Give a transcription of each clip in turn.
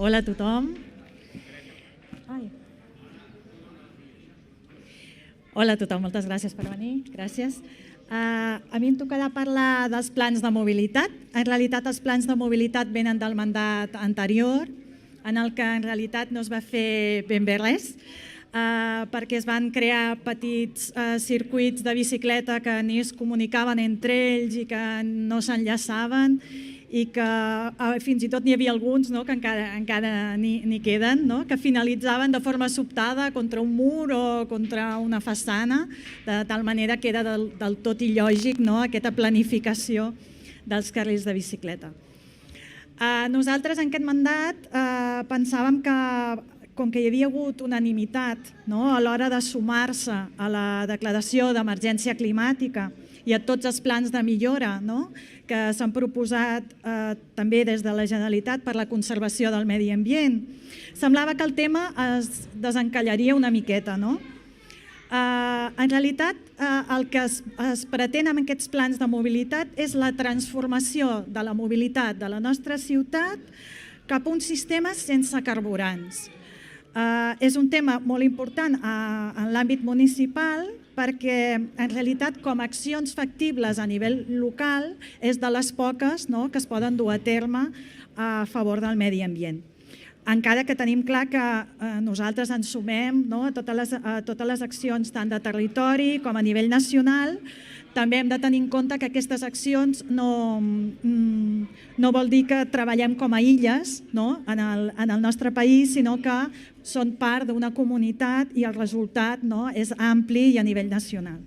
Hola a tothom. Hola a tothom, moltes gràcies per venir. Gràcies. A mi em tocarà parlar dels plans de mobilitat. En realitat, els plans de mobilitat venen del mandat anterior, en el que en realitat no es va fer ben bé res, perquè es van crear petits circuits de bicicleta que ni es comunicaven entre ells i que no s'enllaçaven i que fins i tot n'hi havia alguns que encara n'hi queden, que finalitzaven de forma sobtada contra un mur o contra una façana, de tal manera que era del tot il·lògic aquesta planificació dels carrils de bicicleta. Nosaltres en aquest mandat pensàvem que, com que hi havia hagut unanimitat a l'hora de sumar-se a la declaració d'emergència climàtica i a tots els plans de millora que s'han proposat també des de la Generalitat per la conservació del medi ambient, semblava que el tema es desencallaria una miqueta. En realitat, el que es pretén amb aquests plans de mobilitat és la transformació de la mobilitat de la nostra ciutat cap a un sistema sense carburants. És un tema molt important en l'àmbit municipal perquè, en realitat, com a accions factibles a nivell local, és de les poques que es poden dur a terme a favor del medi ambient. Encara que tenim clar que nosaltres ens sumem a totes les accions tant de territori com a nivell nacional, també hem de tenir en compte que aquestes accions no vol dir que treballem com a illes en el nostre país, sinó que són part d'una comunitat i el resultat és ampli i a nivell nacional.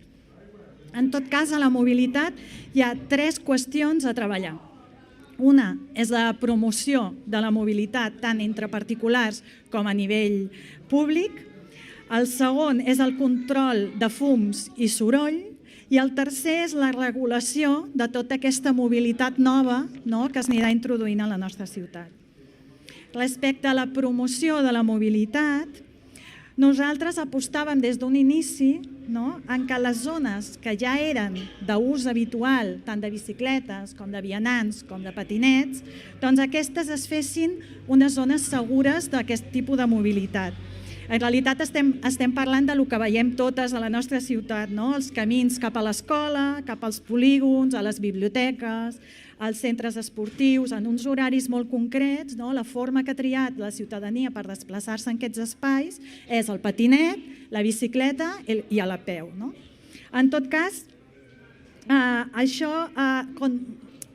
En tot cas, a la mobilitat hi ha 3 qüestions a treballar. Una és la promoció de la mobilitat tant entre particulars com a nivell públic. El segon és el control de fums i soroll. I el tercer és la regulació de tota aquesta mobilitat nova que es anirà introduint a la nostra ciutat. Respecte a la promoció de la mobilitat, nosaltres apostàvem des d'un inici en què les zones que ja eren d'ús habitual, tant de bicicletes com de vianants com de patinets, doncs aquestes es fessin unes zones segures d'aquest tipus de mobilitat. En realitat estem parlant del que veiem totes a la nostra ciutat, els camins cap a l'escola, cap als polígons, a les biblioteques, als centres esportius, en uns horaris molt concrets. La forma que ha triat la ciutadania per desplaçar-se en aquests espais és el patinet, la bicicleta i a peu. En tot cas, això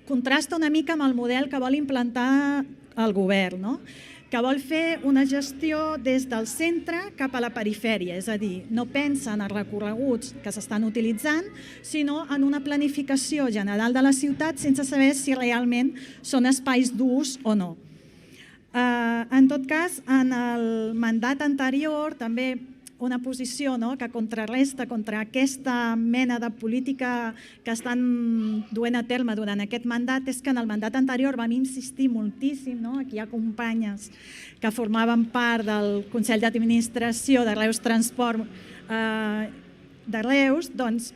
contrasta una mica amb el model que vol implantar el govern, que vol fer una gestió des del centre cap a la perifèria, és a dir, no pensa en els recorreguts que s'estan utilitzant, sinó en una planificació general de la ciutat sense saber si realment són espais d'ús o no. En tot cas, en el mandat anterior, també una posició que contrarresta contra aquesta mena de política que estan duent a terme durant aquest mandat és que en el mandat anterior vam insistir moltíssim, aquí hi ha companyes que formaven part del Consell d'Administració de Reus Transport de Reus, doncs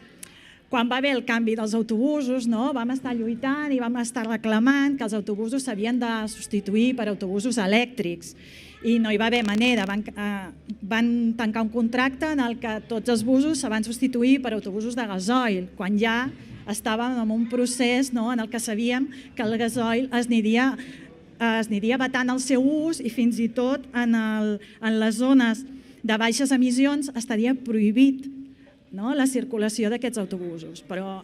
quan va haver el canvi dels autobusos vam estar lluitant i vam estar reclamant que els autobusos s'havien de substituir per autobusos elèctrics. I no hi va haver manera, van tancar un contracte en el que tots els busos se van substituir per autobusos de gasoil, quan ja estàvem en un procés en el que sabíem que el gasoil es aniria vetant el seu ús i fins i tot en les zones de baixes emissions estaria prohibit la circulació d'aquests autobusos. Però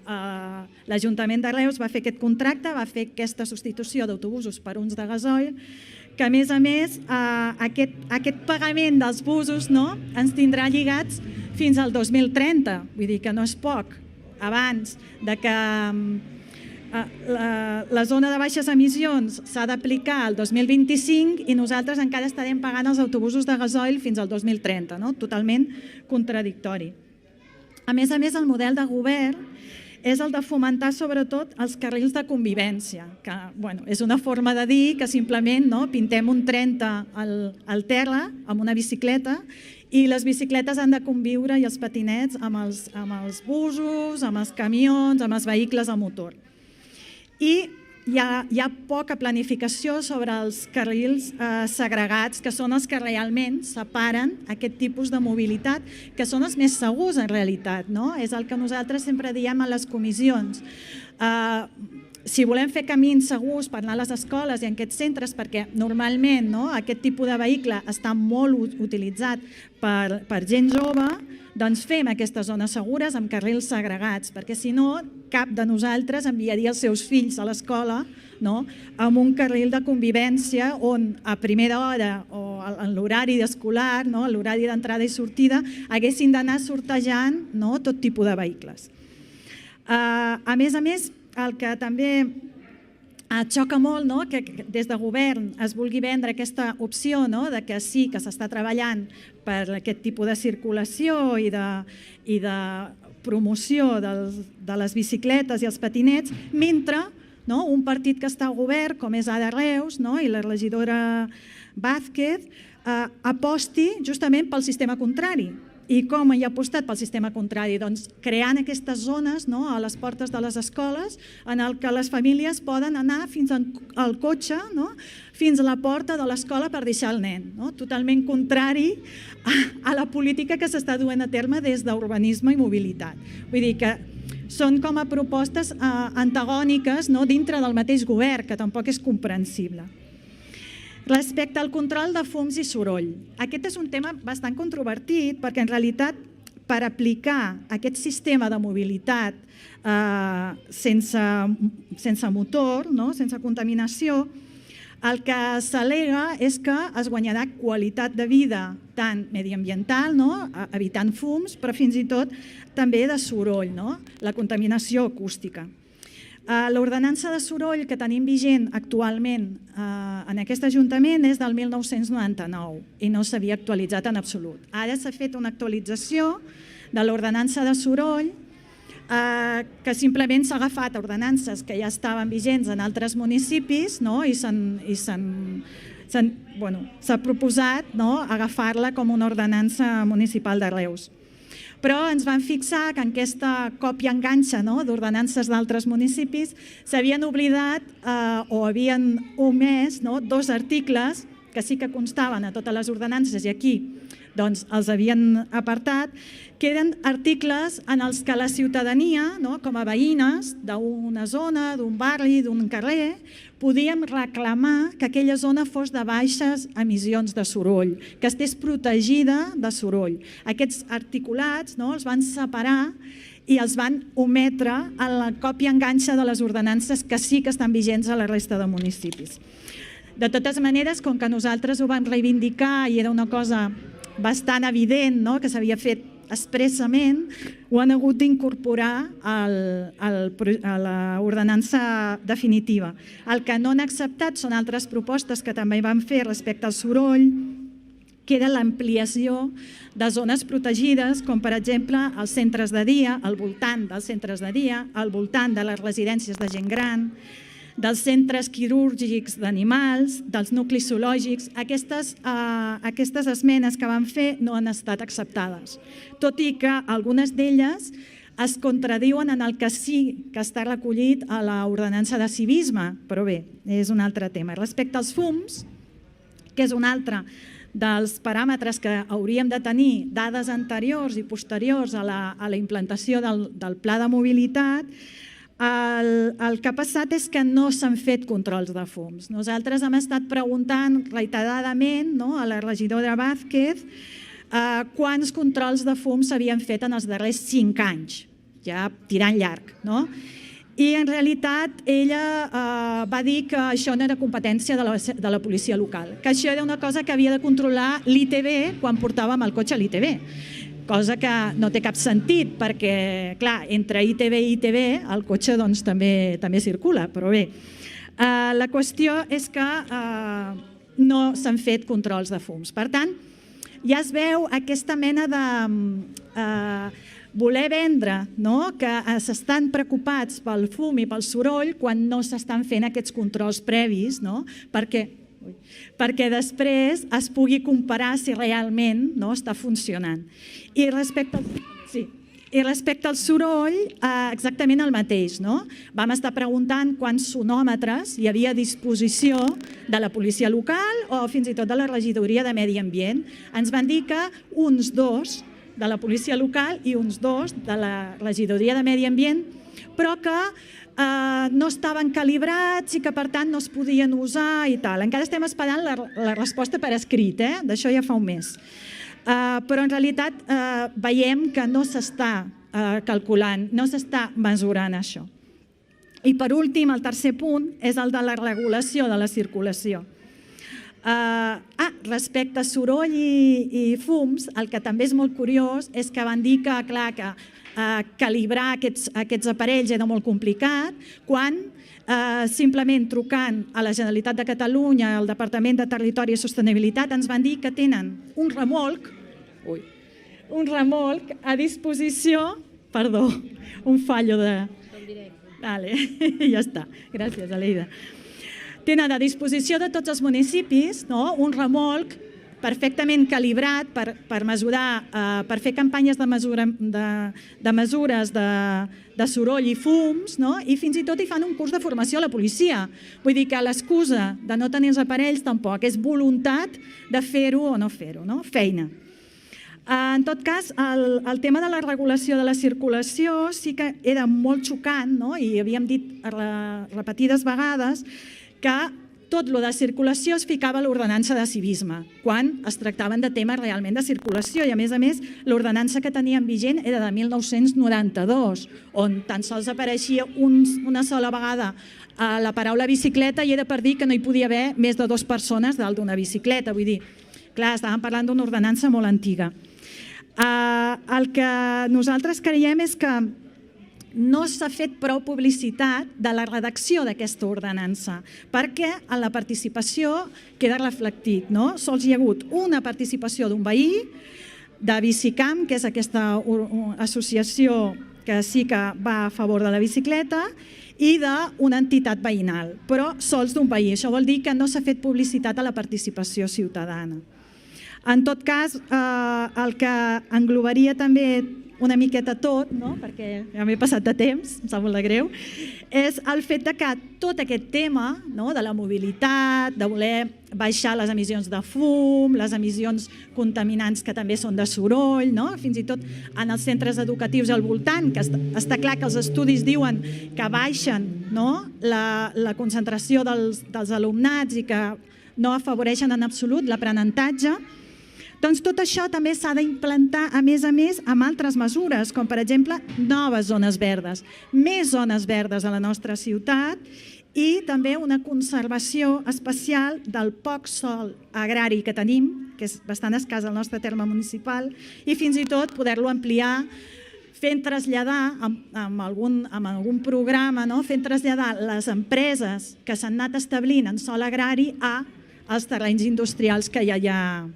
l'Ajuntament de Reus va fer aquest contracte, va fer aquesta substitució d'autobusos per uns de gasoil, que a més, aquest pagament dels busos ens tindrà lligats fins al 2030, vull dir que no és poc, abans que la zona de baixes emissions s'ha d'aplicar el 2025 i nosaltres encara estarem pagant els autobusos de gasoil fins al 2030, totalment contradictori. A més, el model de govern és el de fomentar sobretot els carrils de convivència, que és una forma de dir que simplement pintem un 30 al terra amb una bicicleta i les bicicletes han de conviure i els patinets amb els busos, amb els camions, amb els vehicles a motor. I hi ha poca planificació sobre els carrils segregats, que són els que realment separen aquest tipus de mobilitat, que són els més segurs en realitat, no? És el que nosaltres sempre diem a les comissions. Si volem fer camins segurs per anar a les escoles i en aquests centres, perquè normalment aquest tipus de vehicle està molt utilitzat per gent jove, doncs fem aquestes zones segures amb carrils segregats, perquè si no, cap de nosaltres enviaria els seus fills a l'escola amb un carril de convivència on a primera hora o en l'horari escolar, l'horari d'entrada i sortida, haguessin d'anar sortejant tot tipus de vehicles. A més, el que també xoca molt que des de govern es vulgui vendre aquesta opció de que sí que s'està treballant per aquest tipus de circulació i de promoció de les bicicletes i els patinets, mentre un partit que està al govern, com és Ada Reus i la regidora Vázquez, aposti justament pel sistema contrari. I com hi ha apostat pel sistema contrari? Doncs creant aquestes zones a les portes de les escoles en què les famílies poden anar fins al cotxe, fins a la porta de l'escola per deixar el nen. Totalment contrari a la política que s'està duent a terme des d'urbanisme i mobilitat. Vull dir que són com a propostes antagòniques dintre del mateix govern, que tampoc és comprensible. Respecte al control de fums i soroll, aquest és un tema bastant controvertit perquè en realitat per aplicar aquest sistema de mobilitat sense motor, sense contaminació, el que s'al·lega és que es guanyarà qualitat de vida tant mediambiental, evitant fums, però fins i tot també de soroll, la contaminació acústica. L'ordenança de soroll que tenim vigent actualment en aquest Ajuntament és del 1999 i no s'havia actualitzat en absolut. Ara s'ha fet una actualització de l'ordenança de soroll que simplement s'ha agafat ordenances que ja estaven vigents en altres municipis i s'ha proposat agafar-la com una ordenança municipal de Reus. Però ens vam fixar que en aquesta còpia enganxa d'ordenances d'altres municipis s'havien oblidat o havien omès 2 articles que sí que constaven a totes les ordenances i aquí els havien apartat, que eren articles en els que la ciutadania, com a veïnes d'una zona, d'un barri, d'un carrer, podíem reclamar que aquella zona fos de baixes emissions de soroll, que estés protegida de soroll. Aquests articulats els van separar i els van ometre a la còpia enganxa de les ordenances que sí que estan vigents a la resta de municipis. De totes maneres, com que nosaltres ho vam reivindicar i era una cosa bastant evident que s'havia fet expressament, ho han hagut d'incorporar a l'ordenança definitiva. El que no han acceptat són altres propostes que també van fer respecte al soroll, que era l'ampliació de zones protegides, com per exemple els centres de dia, al voltant dels centres de dia, al voltant de les residències de gent gran, dels centres quirúrgics d'animals, dels nuclis zoològics. Aquestes esmenes que van fer no han estat acceptades, tot i que algunes d'elles es contradiuen en el que sí que està recollit a l'ordenança de civisme, però bé, és un altre tema. Respecte als fums, que és un altre dels paràmetres que hauríem de tenir, dades anteriors i posteriors a la implantació del pla de mobilitat, el que ha passat és que no s'han fet controls de fums. Nosaltres hem estat preguntant reiteradament a la regidora Vázquez quants controls de fums s'havien fet en els darrers 5 anys, ja tirant llarg. I en realitat ella va dir que això no era competència de la policia local, que això era una cosa que havia de controlar l'ITB quan portàvem el cotxe a l'ITB. Cosa que no té cap sentit perquè, clar, entre ITB i ITB el cotxe també circula, però bé. La qüestió és que no s'han fet controls de fums. Per tant, ja es veu aquesta mena de voler vendre que s'estan preocupats pel fum i pel soroll quan no s'estan fent aquests controls previs, perquè després es pugui comparar si realment està funcionant. I respecte al... Sí. I respecte al soroll, exactament el mateix. Vam estar preguntant quants sonòmetres hi havia a disposició de la policia local o fins i tot de la regidoria de Medi Ambient. Ens van dir que uns 2 de la policia local i uns 2 de la regidoria de Medi Ambient, però que no estaven calibrats i que per tant no es podien usar i tal. Encara estem esperant la resposta per escrit, d'això ja fa un mes. Però en realitat veiem que no s'està calculant, no s'està mesurant això. I per últim, el tercer punt és el de la regulació de la circulació. Respecte a soroll i fums, el que també és molt curiós és que van dir que, clar, que calibrar aquests aparells era molt complicat, quan simplement trucant a la Generalitat de Catalunya, al Departament de Territori i Sostenibilitat, ens van dir que tenen un remolc a disposició, perdó, un fallo de... Vale, ja està, gràcies, Aleida. Tenen a disposició de tots els municipis un remolc perfectament calibrat per mesurar, per fer campanyes de mesures de soroll i fums, i fins i tot hi fan un curs de formació a la policia. Vull dir que l'excusa de no tenir els aparells tampoc, és voluntat de fer-ho o no fer-ho, feina. En tot cas, el tema de la regulació de la circulació sí que era molt xocant, i havíem dit repetides vegades que tot el de circulació es ficava a l'ordenança de civisme, quan es tractaven de temes realment de circulació. I a més, l'ordenança que teníem vigent era de 1992, on tan sols apareixia una sola vegada la paraula bicicleta i era per dir que no hi podia haver més de 2 persones dalt d'una bicicleta. Vull dir, clar, estàvem parlant d'una ordenança molt antiga. El que nosaltres creiem és que no s'ha fet prou publicitat de la redacció d'aquesta ordenança, perquè en la participació queda reflectit. Sols hi ha hagut una participació d'un veí, de Bicicamp, que és aquesta associació que sí que va a favor de la bicicleta, i d'una entitat veïnal, però sols d'un veí. Això vol dir que no s'ha fet publicitat a la participació ciutadana. En tot cas, el que englobaria també una miqueta tot, perquè ja m'he passat de temps, em sap molt de greu, és el fet que tot aquest tema de la mobilitat, de voler baixar les emissions de fum, les emissions contaminants que també són de soroll, fins i tot en els centres educatius al voltant, que està clar que els estudis diuen que baixen la concentració dels alumnats i que no afavoreixen en absolut l'aprenentatge. Doncs tot això també s'ha d'implantar, a més, amb altres mesures, com per exemple noves zones verdes, més zones verdes a la nostra ciutat i també una conservació especial del poc sòl agrari que tenim, que és bastant escàs al nostre terme municipal, i fins i tot poder-lo ampliar fent traslladar amb algun programa, fent traslladar les empreses que s'han anat establint en sòl agrari als terrenys industrials que ja hi ha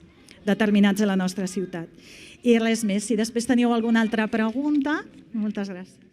determinats a la nostra ciutat. I res més. Si després teniu alguna altra pregunta, moltes gràcies.